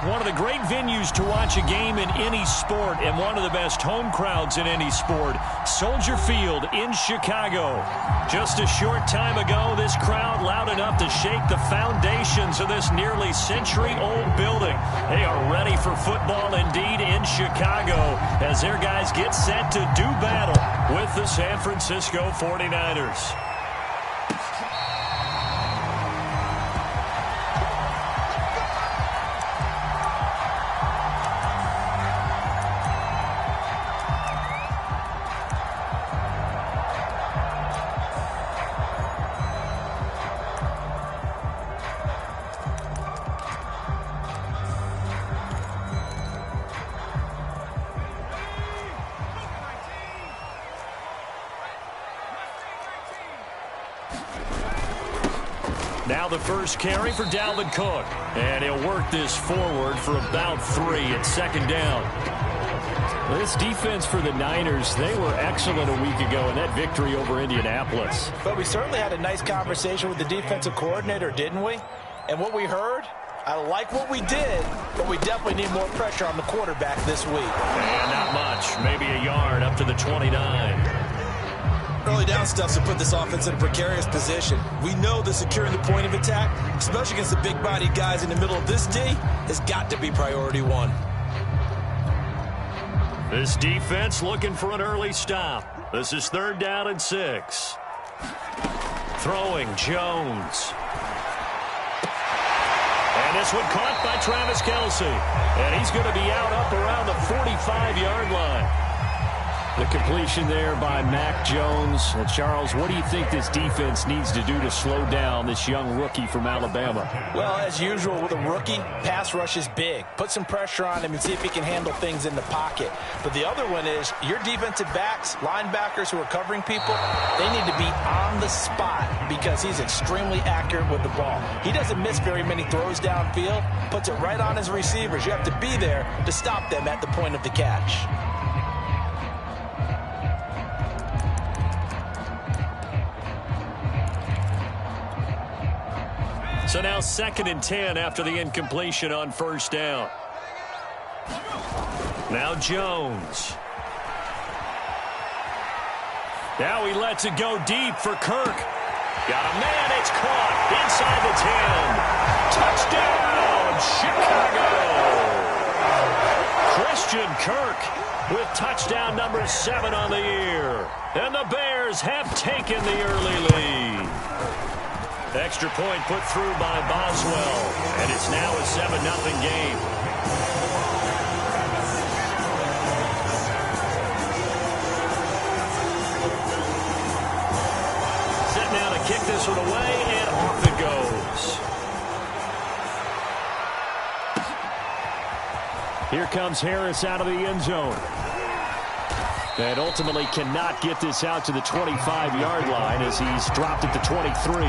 One of the great venues to watch a game in any sport and one of the best home crowds in any sport, Soldier Field in Chicago. Just a short time ago, this crowd loud enough to shake the foundations of this nearly century-old building. They are ready for football indeed in Chicago as their guys get set to do battle with the San Francisco 49ers. Now the first carry for Dalvin Cook. And he'll work this forward for about 3 at second down. This defense for the Niners, they were excellent a week ago in that victory over Indianapolis. But we certainly had a nice conversation with the defensive coordinator, didn't we? And what we heard, I like what we did, but we definitely need more pressure on the quarterback this week. And not much, maybe a yard up to the 29. Early down stuff to put this offense in a precarious position. We know that securing the point of attack, especially against the big-bodied guys in the middle of this D, has got to be priority one. This defense looking for an early stop. This is 3rd down and 6. Throwing Jones. And this one caught by Travis Kelce. And he's going to be out up around the 45-yard line. The completion there by Mac Jones. And Charles, what do you think this defense needs to do to slow down this young rookie from Alabama? Well, as usual with a rookie, pass rush is big. Put some pressure on him and see if he can handle things in the pocket. But the other one is your defensive backs, linebackers who are covering people, they need to be on the spot because he's extremely accurate with the ball. He doesn't miss very many throws downfield, puts it right on his receivers. You have to be there to stop them at the point of the catch. So now 2nd and 10 after the incompletion on 1st down. Now Jones. Now he lets it go deep for Kirk. Got a man, it's caught inside the 10. Touchdown, Chicago! Christian Kirk with touchdown number 7 on the year. And the Bears have taken the early lead. Extra point put through by Boswell, and it's now a 7-0 game. Set now to kick this one away, and off it goes. Here comes Harris out of the end zone. And ultimately cannot get this out to the 25-yard line as he's dropped at the 23.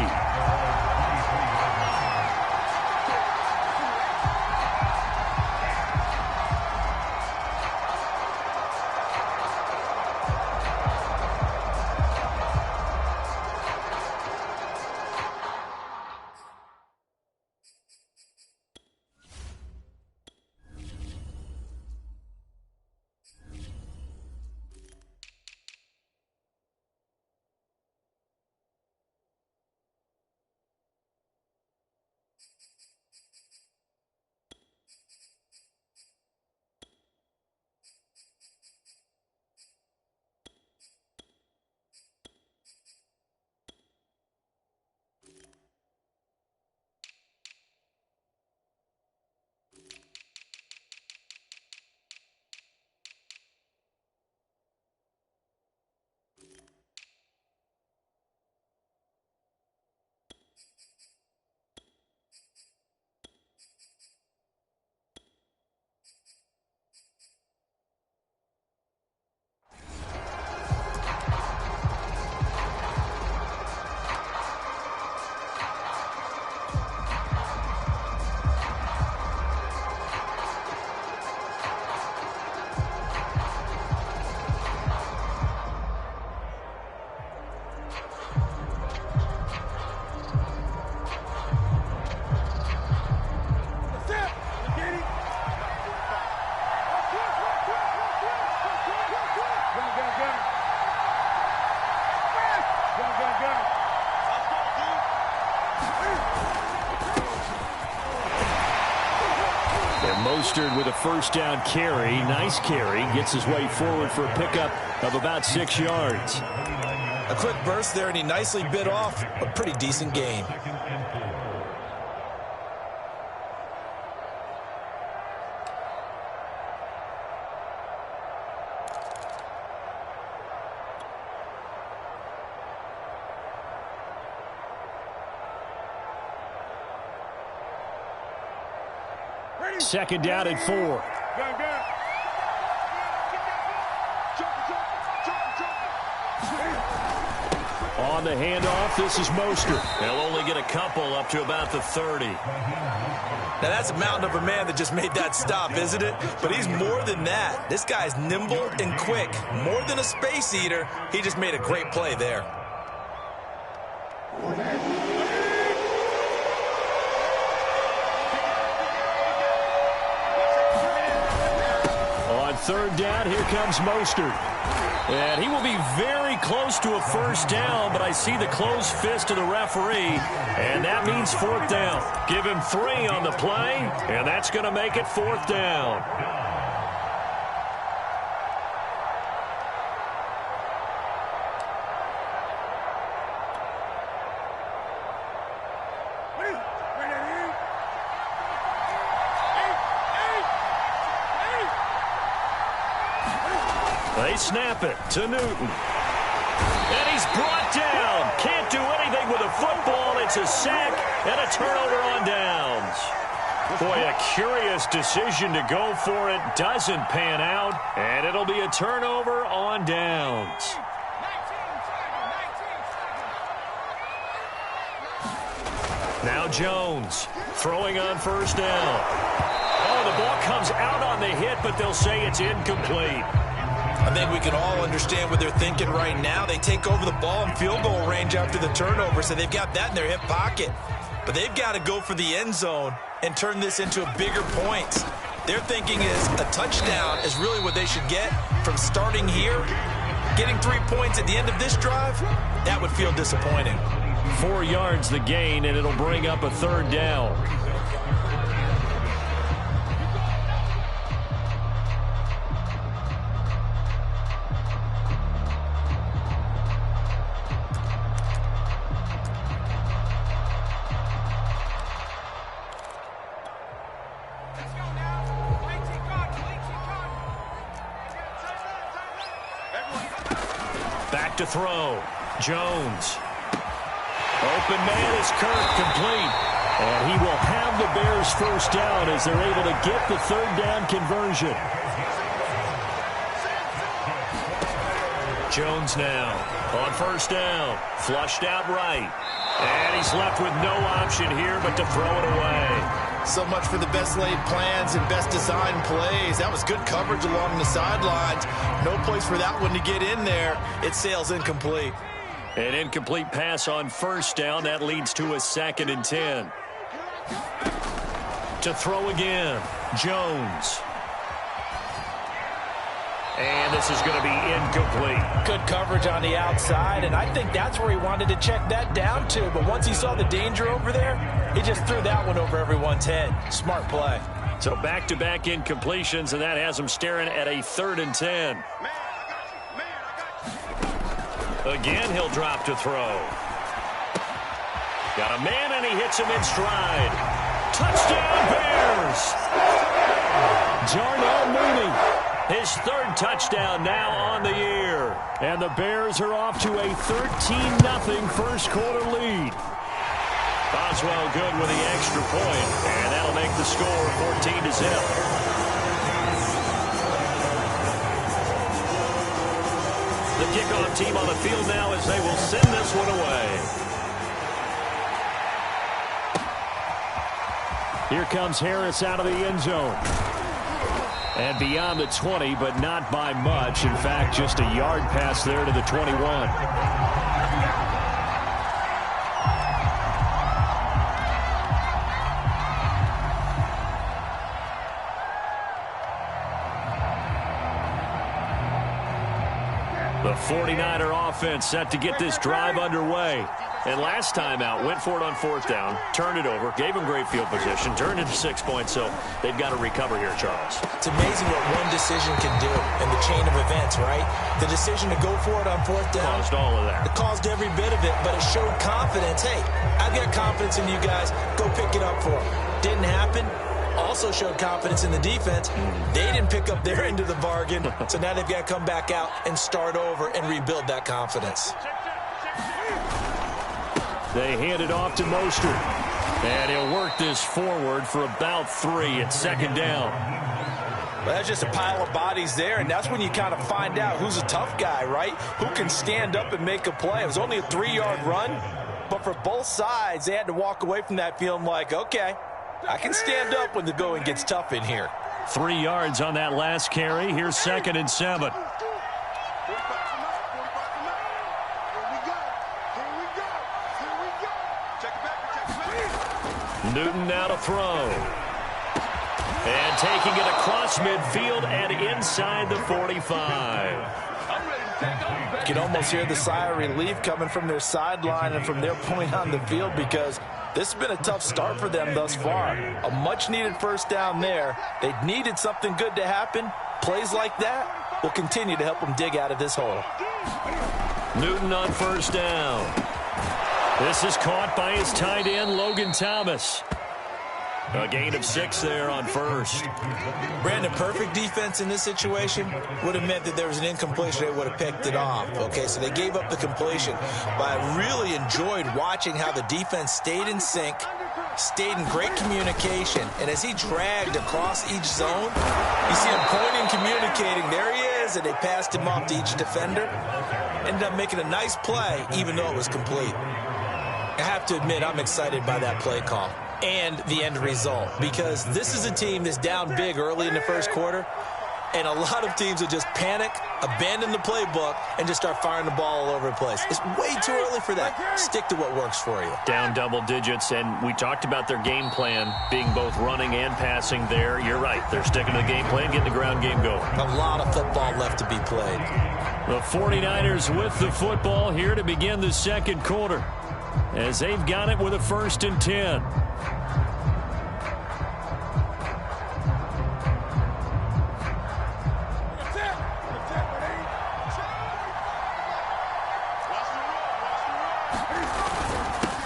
first down carry. Nice carry. Gets his way forward for a pickup of about 6 yards. A quick burst there, and he nicely bit off a pretty decent gain. Second down and 4. On the handoff, this is Mostert. They'll only get a couple up to about the 30. Now, that's a mountain of a man that just made that stop, isn't it? But he's more than that. This guy's nimble and quick. More than a space eater, he just made a great play there. Third down, here comes Mostert. And he will be very close to a first down, but I see the closed fist of the referee, and that means fourth down. Give him 3 on the play, and that's going to make it fourth down. They snap it to Newton. And he's brought down. Can't do anything with a football. It's a sack and a turnover on downs. Boy, a curious decision to go for it. Doesn't pan out. And it'll be a turnover on downs. Now Jones throwing on first down. Oh, the ball comes out on the hit, but they'll say it's incomplete. I think we can all understand what they're thinking right now. They take over the ball in field goal range after the turnover, so they've got that in their hip pocket. But they've got to go for the end zone and turn this into a bigger point. Their thinking is a touchdown is really what they should get from starting here. Getting 3 points at the end of this drive, that would feel disappointing. 4 yards the gain, and it'll bring up a third down. Back to throw. Jones. Open man is Kirk, complete. And he will have the Bears first down as they're able to get the third down conversion. Jones now on first down. Flushed out right. And he's left with no option here but to throw it away. So much for the best laid plans and best designed plays. That was good coverage along the sidelines. No place for that one to get in there. It sails incomplete. An incomplete pass on first down. That leads to a 2nd and 10. To throw again. Jones. And this is going to be incomplete. Good coverage on the outside, and I think that's where he wanted to check that down to. But once he saw the danger over there, he just threw that one over everyone's head. Smart play. So back-to-back incompletions, and that has him staring at a 3rd and 10. Again, he'll drop to throw. Got a man, and he hits him in stride. Touchdown, Bears! Darnell Mooney. His 3rd touchdown now on the year. And the Bears are off to a 13-0 first quarter lead. Boswell good with the extra point, and that'll make the score 14-0. The kickoff team on the field now as they will send this one away. Here comes Harris out of the end zone. And beyond the 20, but not by much. In fact, just a yard pass there to the 21. The 49er offense set to get this drive underway. And last time out, went for it on fourth down, turned it over, gave them great field position, turned into 6 points, so they've got to recover here, Charles. It's amazing what one decision can do in the chain of events, right? The decision to go for it on fourth down. Caused all of that. It caused every bit of it, but it showed confidence. Hey, I've got confidence in you guys. Go pick it up for them. Didn't happen. Also showed confidence in the defense. They didn't pick up their end of the bargain, so now they've got to come back out and start over and rebuild that confidence. They hand it off to Mostert. And he'll work this forward for about 3 at second down. Well, that's just a pile of bodies there, and that's when you kind of find out who's a tough guy, right? Who can stand up and make a play. It was only a 3-yard run, but for both sides, they had to walk away from that feeling like, okay, I can stand up when the going gets tough in here. 3 yards on that last carry. Here's 2nd and 7. Newton now to throw. And taking it across midfield and inside the 45. You can almost hear the sigh of relief coming from their sideline and from their point on the field, because this has been a tough start for them thus far. A much-needed first down there. They needed something good to happen. Plays like that will continue to help them dig out of this hole. Newton on first down. This is caught by his tight end, Logan Thomas. A gain of 6 there on first. Brandon, perfect defense in this situation would have meant that there was an incompletion. They would have picked it off. Okay, so they gave up the completion. But I really enjoyed watching how the defense stayed in sync, stayed in great communication. And as he dragged across each zone, you see him pointing, communicating. There he is, and they passed him off to each defender. Ended up making a nice play, even though it was complete. I have to admit, I'm excited by that play call and the end result, because this is a team that's down big early in the first quarter, and a lot of teams will just panic, abandon the playbook, and just start firing the ball all over the place. It's way too early for that. Stick to what works for you. Down double digits, and we talked about their game plan being both running and passing there. You're right. They're sticking to the game plan, getting the ground game going. A lot of football left to be played. The 49ers with the football here to begin the second quarter, as they've got it with a 1st and 10.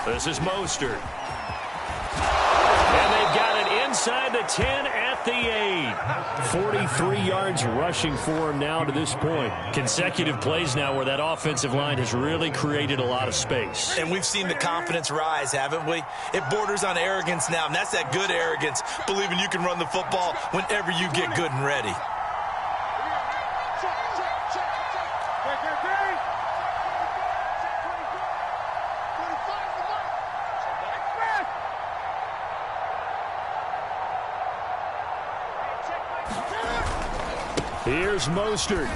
This is Mostert. And they've got it inside the 10 at the 8. 43 yards rushing for him now to this point. Consecutive plays now where that offensive line has really created a lot of space. And we've seen the confidence rise, haven't we? It borders on arrogance now, and that's that good arrogance, believing you can run the football whenever you get good and ready. Here's Mostert.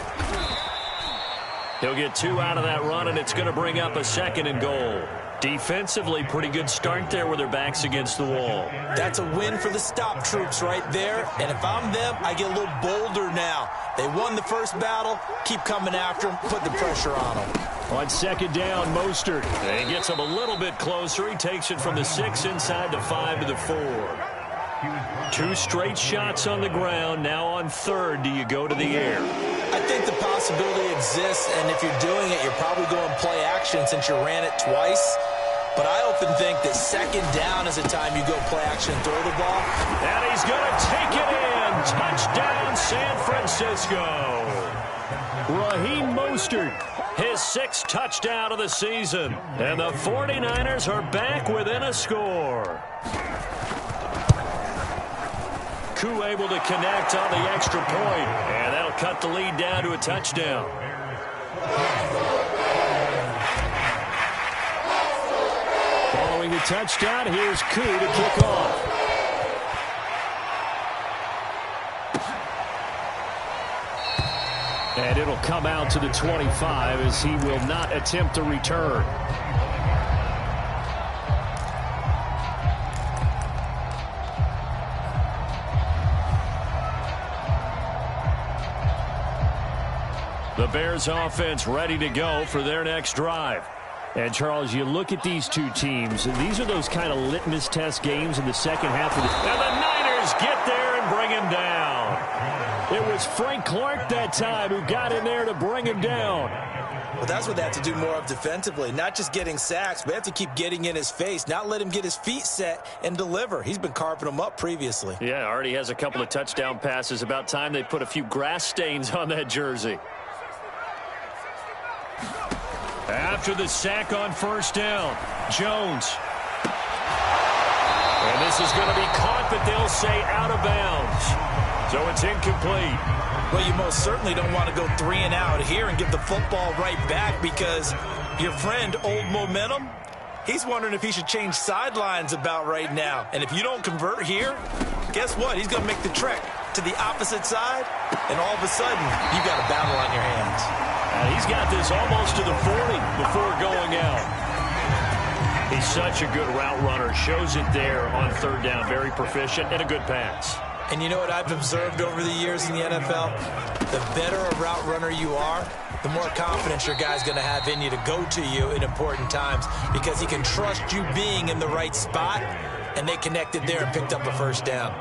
He'll get 2 out of that run, and it's going to bring up a 2nd and goal. Defensively, pretty good start there with their backs against the wall. That's a win for the stop troops right there, and if I'm them, I get a little bolder now. They won the first battle. Keep coming after them. Put the pressure on them. On 2nd down, Mostert. He gets him a little bit closer. He takes it from the 6 inside the 5 to the 4. 2 straight shots on the ground. Now on 3rd, do you go to the air? I think the possibility exists, and if you're doing it, you're probably going play action since you ran it twice. But I often think that 2nd down is the time you go play action and throw the ball. And he's going to take it in. Touchdown, San Francisco. Raheem Mostert, his 6th touchdown of the season. And the 49ers are back within a score. Koo able to connect on the extra point, and that'll cut the lead down to a touchdown. Following the touchdown, here's Koo to kick off. And it'll come out to the 25 as he will not attempt a return. The Bears offense ready to go for their next drive. And, Charles, you look at these two teams, and these are those kind of litmus test games in the second half of the... And the Niners get there and bring him down. It was Frank Clark that time who got in there to bring him down. Well, that's what they have to do more of defensively, not just getting sacks, but they have to keep getting in his face, not let him get his feet set and deliver. He's been carving them up previously. Yeah, already has a couple of touchdown passes. About time they put a few grass stains on that jersey. After the sack on first down, Jones. And this is going to be caught, but they'll say out of bounds. So it's incomplete. Well, you most certainly don't want to go 3 and out here and give the football right back because your friend, Old Momentum, he's wondering if he should change sidelines about right now. And if you don't convert here, guess what? He's going to make the trek to the opposite side, and all of a sudden, you've got a battle on your hands. And he's got this almost to the 40 before going out. He's such a good route runner. Shows it there on third down. Very proficient and a good pass. And you know what I've observed over the years in the NFL? The better a route runner you are, the more confidence your guy's going to have in you to go to you in important times because he can trust you being in the right spot, and they connected there and picked up a first down.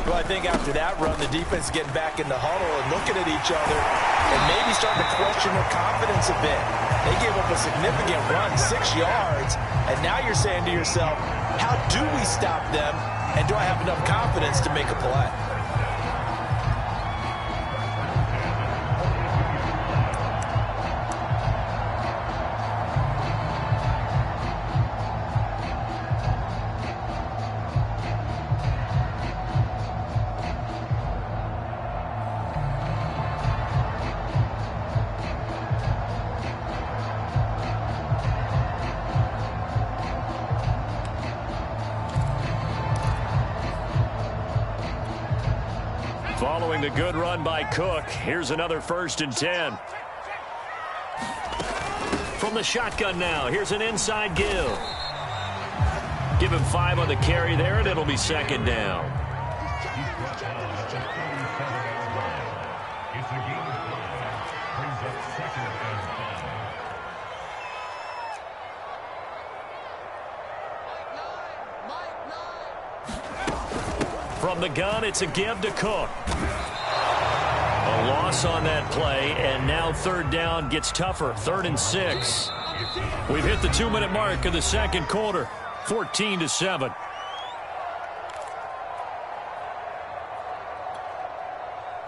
Well, I think after that run, the defense is getting back in the huddle and looking at each other and maybe starting to question their confidence a bit. They gave up a significant run, 6 yards, and now you're saying to yourself, how do we stop them, and do I have enough confidence to make a play? Following the good run by Cook, here's another 1st and 10. From the shotgun now, here's an inside give. Give him 5 on the carry there, and it'll be 2nd down. From the gun, it's a give to Cook. A loss on that play, and now 3rd down gets tougher. 3rd and 6. We've hit the 2-minute mark of the second quarter. 14-7.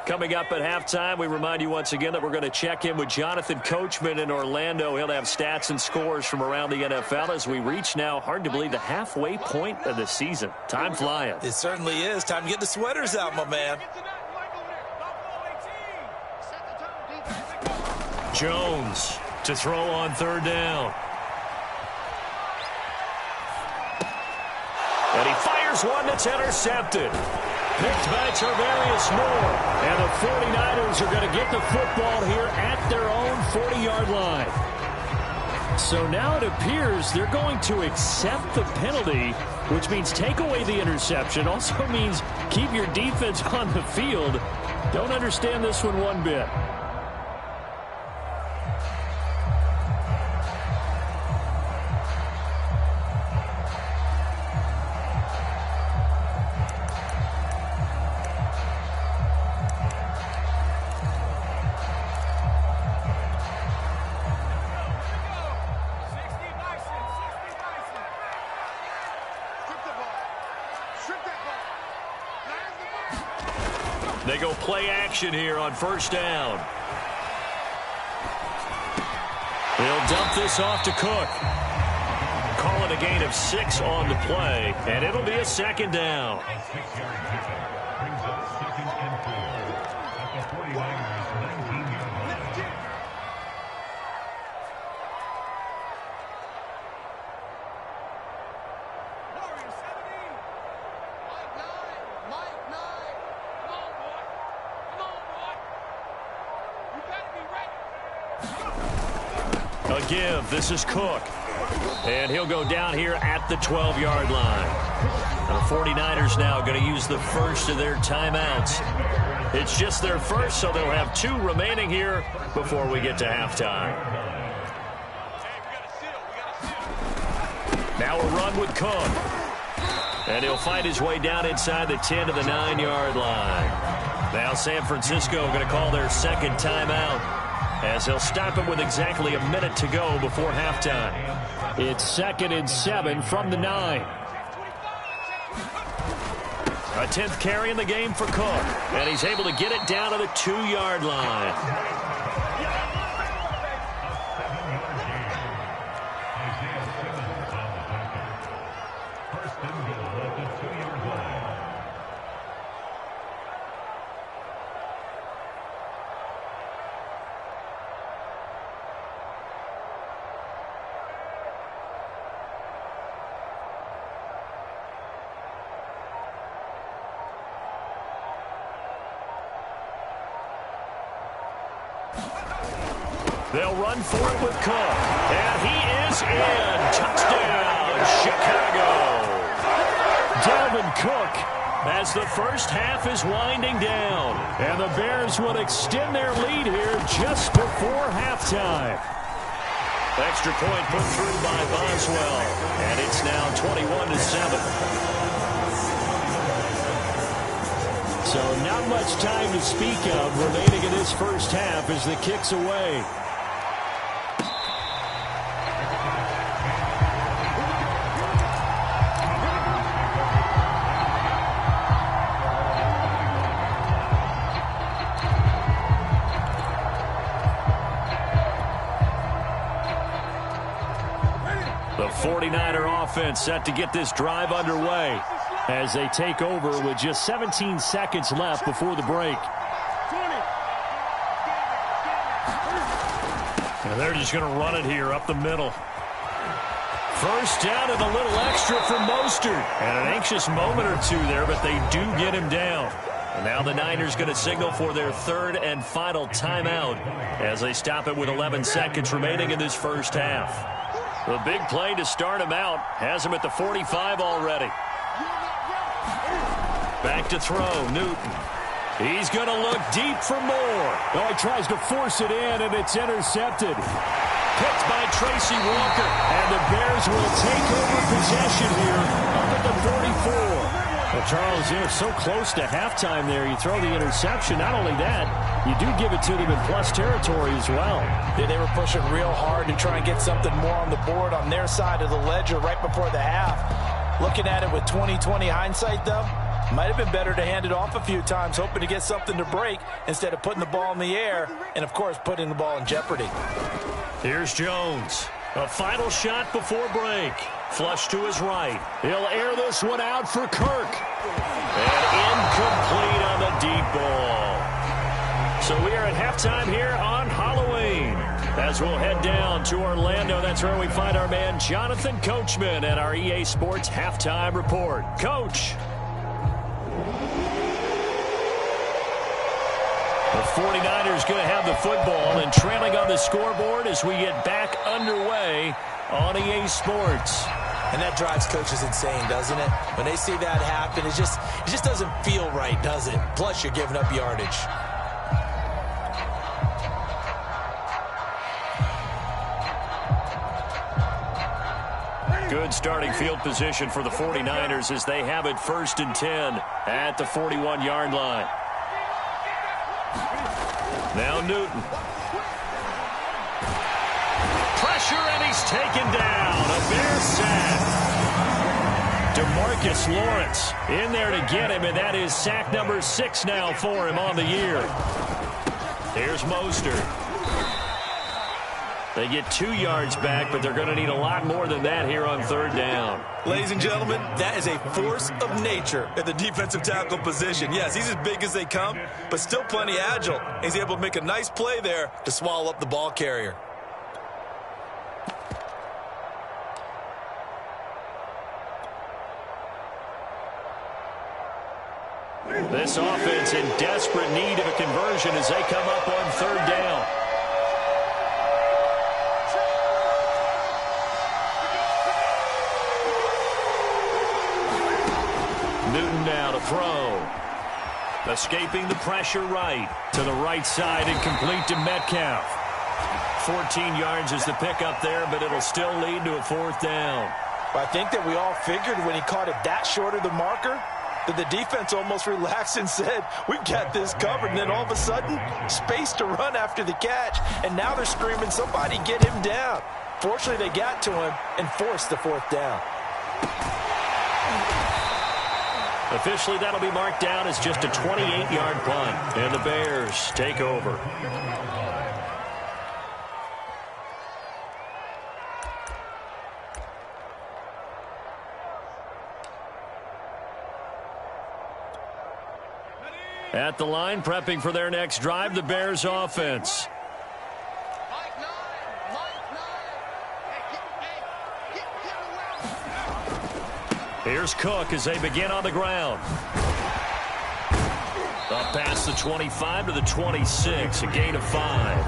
Coming up at halftime, we remind you once again that we're going to check in with Jonathan Coachman in Orlando. He'll have stats and scores from around the NFL as we reach now, hard to believe, the halfway point of the season. Time flying. It certainly is. Time to get the sweaters out, my man. Jones to throw on 3rd down. And he fires one that's intercepted. Picked by Tarvarius Moore. And the 49ers are going to get the football here at their own 40-yard line. So now it appears they're going to accept the penalty, which means take away the interception. Also means keep your defense on the field. Don't understand this one bit. They go play action here on 1st down. He'll dump this off to Cook. Call it a gain of 6 on the play, and it'll be a 2nd down. A give. This is Cook. And he'll go down here at the 12-yard line. The 49ers now going to use the first of their timeouts. It's just their first, so they'll have 2 remaining here before we get to halftime. Now a run with Cook. And he'll find his way down inside the 10 to the 9-yard line. Now San Francisco going to call their second timeout, as they'll stop it with exactly a minute to go before halftime. It's 2nd and 7 from the 9. A 10th carry in the game for Cook, and he's able to get it down to the 2-yard line. They'll run for it with Cook. And he is in. Touchdown, Chicago. Dalvin Cook, as the first half is winding down. And the Bears will extend their lead here just before halftime. Extra point put through by Boswell. And it's now 21-7. So not much time to speak of remaining in this first half as the kick's away. The 49er offense set to get this drive underway as they take over with just 17 seconds left before the break. And they're just going to run it here up the middle. First down and a little extra for Mostert. And an anxious moment or two there, but they do get him down. And now the Niners going to signal for their 3rd and final timeout as they stop it with 11 seconds remaining in this first half. The big play to start him out has him at the 45 already. Back to throw, Newton. He's going to look deep for more. Oh, he tries to force it in, and it's intercepted. Picked by Tracy Walker, and the Bears will take over possession here up at the 44. Well, Charles, they're so close to halftime there. You throw the interception. Not only that, you do give it to them in plus territory as well. Yeah, they were pushing real hard to try and get something more on the board on their side of the ledger right before the half. Looking at it with 20/20 hindsight, though, might have been better to hand it off a few times, hoping to get something to break instead of putting the ball in the air and, of course, putting the ball in jeopardy. Here's Jones. A final shot before break. Flush to his right. He'll air this one out for Kirk. And incomplete on the deep ball. So we are at halftime here on Halloween. As we'll head down to Orlando, that's where we find our man Jonathan Coachman at our EA Sports Halftime Report. Coach. The 49ers going to have the football and trailing on the scoreboard as we get back underway on EA Sports. And that drives coaches insane, doesn't it? When they see that happen, it just doesn't feel right, does it? Plus, you're giving up yardage. Good starting field position for the 49ers as they have it 1st and 10 at the 41-yard line. Now Newton. Pressure, and he's taken down. A Bear sack. DeMarcus Lawrence in there to get him, and that is sack number 6 now for him on the year. Here's Mostert. They get 2 yards back, but they're going to need a lot more than that here on 3rd down. Ladies and gentlemen, that is a force of nature at the defensive tackle position. Yes, he's as big as they come, but still plenty agile. He's able to make a nice play there to swallow up the ball carrier. This offense in desperate need of a conversion as they come up on 3rd down. Newton now to throw. Escaping the pressure right. To the right side and complete to Metcalf. 14 yards is the pickup there, but it'll still lead to a 4th down. I think that we all figured when he caught it that short of the marker that the defense almost relaxed and said, we've got this covered. And then all of a sudden, space to run after the catch. And now they're screaming, somebody get him down. Fortunately, they got to him and forced the 4th down. Officially, that'll be marked down as just a 28-yard punt. And the Bears take over. At the line, prepping for their next drive, the Bears offense. Here's Cook as they begin on the ground. Up past the 25 to the 26, a gain of 5.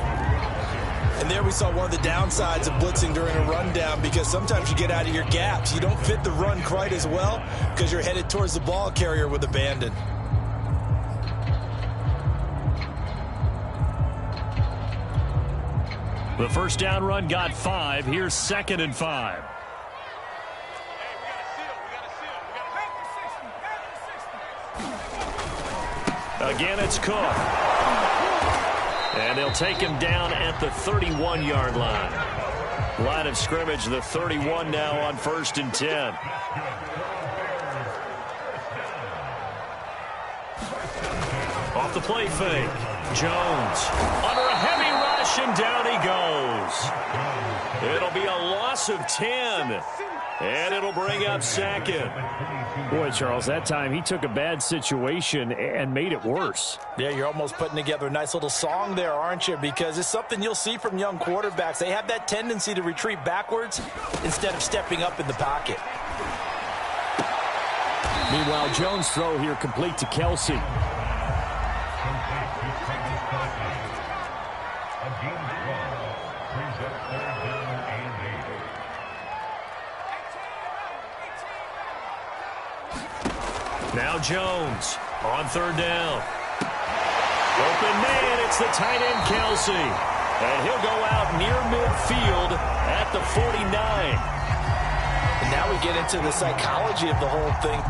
And there we saw one of the downsides of blitzing during a rundown, because sometimes you get out of your gaps. You don't fit the run quite as well because you're headed towards the ball carrier with abandon. The first down run got 5. Here's 2nd and 5. Again, it's Cook. And they'll take him down at the 31-yard line. Line of scrimmage, the 31 now on 1st and 10. Off the play fake. Jones under a heavy rush, and down he goes. It'll be a loss of 10. And it'll bring up 2nd. Boy, Charles, that time he took a bad situation and made it worse. Yeah, you're almost putting together a nice little song there, aren't you? Because it's something you'll see from young quarterbacks. They have that tendency to retreat backwards instead of stepping up in the pocket. Meanwhile, Jones' throw here complete to Kelsey. Now Jones on 3rd down. Open man, it's the tight end Kelsey. And he'll go out near midfield at the 49. And now we get into the psychology of the whole thing.